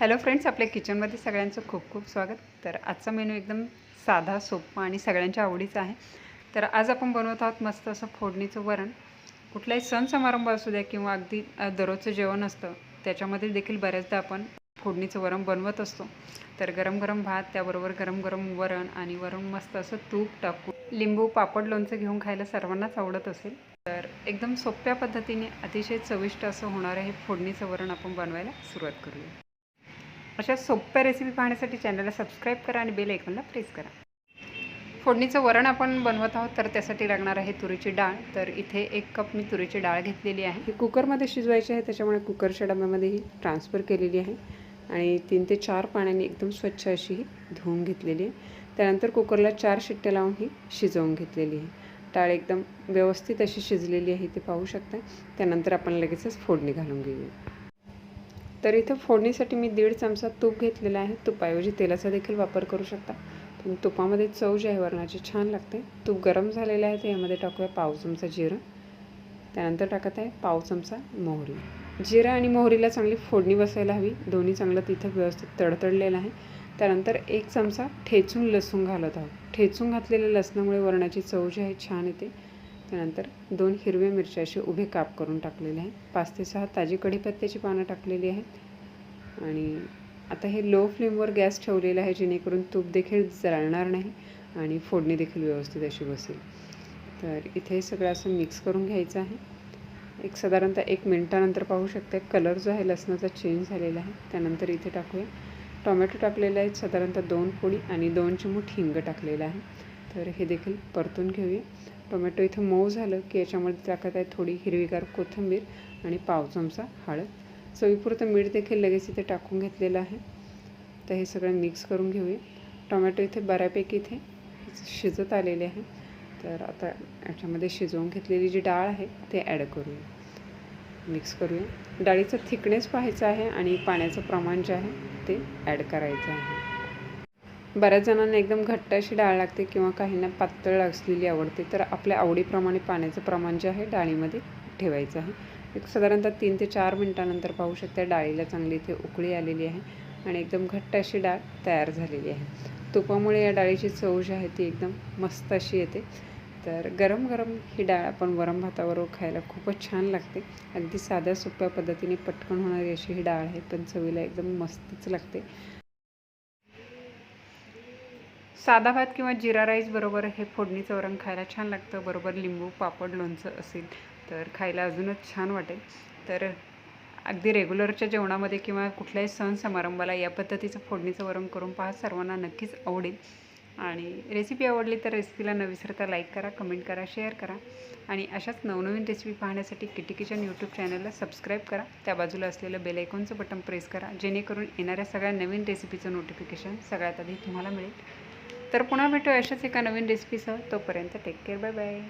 Hello friends, आपल्या किचनमध्ये सगळ्यांचं खूप खूप स्वागत. तर आजचा मेनू एकदम साधा, सोपा आणि सगळ्यांच्या आवडीचा आहे. तर आज आपण बनवत आहोत मस्त असं फोडणीचं वरण. कुठलाही सण समारंभ असू द्या किंवा अगदी दररोजचं जेवण असतं, त्याच्यामध्ये देखील बऱ्याचदा आपण फोडणीचं वरण बनवत असतो. तर गरम गरम भात, त्याबरोबर गरम गरम वरण आणि वरून मस्त असं तूप टाकून लिंबू पापड लोणचं घेऊन खायला सर्वांनाच आवडत असेल. तर एकदम सोप्या पद्धतीने अतिशय चविष्ट असं होणारं हे फोडणीचं वरण आपण बनवायला सुरुवात करूया. अशा सोप्या रेसिपी पाहण्यासाठी चॅनलला सबस्क्राईब करा आणि बेल आयकॉनला प्रेस करा. फोडणीचं वरण आपण बनवत आहोत, तर त्यासाठी लागणार आहे तुरीची डाळ. तर इथे 1 कप मी तुरीची डाळ घेतलेली आहे. ही कुकरमध्ये शिजवायची आहे, त्याच्यामुळे कुकरच्या डब्यामध्ये ही ट्रान्सफर केलेली आहे आणि 3 ते 4 पाण्याने एकदम स्वच्छ अशी ही धुवून घेतलेली आहे. त्यानंतर कुकरला 4 शिट्ट्या लावून ही शिजवून घेतलेली आहे. डाळ एकदम व्यवस्थित अशी शिजलेली आहे, ते पाहू शकता. त्यानंतर आपण लगेचच फोडणी घालून घेऊया. तर इथं फोडणीसाठी मी 1.5 चमचा तूप घेतलेला आहे. तुपाऐवजी तेलाचा देखील वापर करू शकता, पण तुपामध्ये चव जी आहे वरणाची छान लागते. तूप गरम झालेलं आहे, तर यामध्ये टाकूया पाव चमचा जिरं. त्यानंतर टाकत आहे पाव चमचा मोहरी. जिरं आणि मोहरीला चांगली फोडणी बसायला हवी. दोन्ही चांगलं तिथं व्यवस्थित तडतडलेलं आहे. त्यानंतर 1 चमचा ठेचून लसूण घालत आहोत. ठेचून घातलेल्या लसणामुळे वरणाची चव जी आहे छान येते. त्यानंतर 2 हिरव्या मिरच्या असे उभे काप करून टाकलेले आहे. 5 ते 6 ताजी कढीपत्त्याची पानं टाकलेली आहेत आणि आता हे लो फ्लेमवर गॅस ठेवलेला आहे, जेणेकरून तूप देखील जळणार नाही आणि फोडणी देखील व्यवस्थित अशी बसेल. तर इथे सगळं असं मिक्स करून घ्यायचं आहे. साधारणतः 1 मिनिटानंतर पाहू शकता कलर जो आहे लसणाचा चेंज झालेला आहे. त्यानंतर इथे टाकूया टोमॅटो टाकलेले आहेत, साधारणतः 2 फोडी आणि 2 चिमूट हिंग टाकलेलं आहे. तर हे देखील परतून घेऊया. टोमॅटो इथं मऊ झालं की याच्यामध्ये टाकत आहे थोडी हिरवीगार कोथिंबीर आणि पाव चमचा हळद. चवीपुरतं मीठ देखील लगेच इथे टाकून घेतलेलं आहे. तर हे सगळं मिक्स करून घेऊया. टोमॅटो इथे बऱ्यापैकी इथे शिजत आलेले आहे. तर आता याच्यामध्ये शिजवून घेतलेली जी डाळ आहे ते ॲड करूया, मिक्स करूया. डाळीचा थिकनेस पाहायचा आहे आणि पाण्याचं प्रमाण जे आहे ते ॲड करायचं आहे. बऱ्याच जणांना एकदम घट्ट अशी डाळ लागते किंवा काहींना पातळ असलेली आवडते. तर आपल्या आवडीप्रमाणे पाण्याचं प्रमाण जे आहे डाळीमध्ये ठेवायचं आहे. एक साधारणतः 3 ते 4 मिनिटानंतर पाहू शकता डाळीला चांगली इथे उकळी आलेली आहे आणि एकदम घट्ट अशी डाळ तयार झालेली आहे. तुपामुळे या डाळीची चव जी आहे ती एकदम मस्त अशी येते. तर गरम गरम ही डाळ आपण वरण भाताबरोबर खायला खूपच छान लागते. अगदी साध्या सोप्या पद्धतीने पटकन होणारी अशी ही डाळ आहे, पण चवीला एकदम मस्तच लागते. साधा भात किंवा जिरा राईस बरोबर हे फोडणीचं वरण खायला छान लागतं. बरोबर लिंबू पापड लोणचं असेल तर खायला अजूनच छान वाटेल. तर अगदी रेग्युलरच्या जेवणामध्ये किंवा कुठल्याही सण समारंभाला या पद्धतीचं फोडणीचं वरण करून पहा, सर्वांना नक्कीच आवडेल. आणि रेसिपी आवडली तर रेसिपीला न विसरता लाईक करा, कमेंट करा, शेअर करा आणि अशाच नवनवीन रेसिपी पाहण्यासाठी किटी किचन यूट्यूब चॅनलला सबस्क्राईब करा. त्या बाजूला असलेलं बेल आयकॉनचं बटन प्रेस करा, जेणेकरून येणाऱ्या सगळ्या नवीन रेसिपीचं नोटिफिकेशन सगळ्यात आधी तुम्हाला मिळेल. तर पुन्हा भेटू अशाच एका नवीन रेसिपीसह. तोपर्यंत टेक केअर, बाय बाय.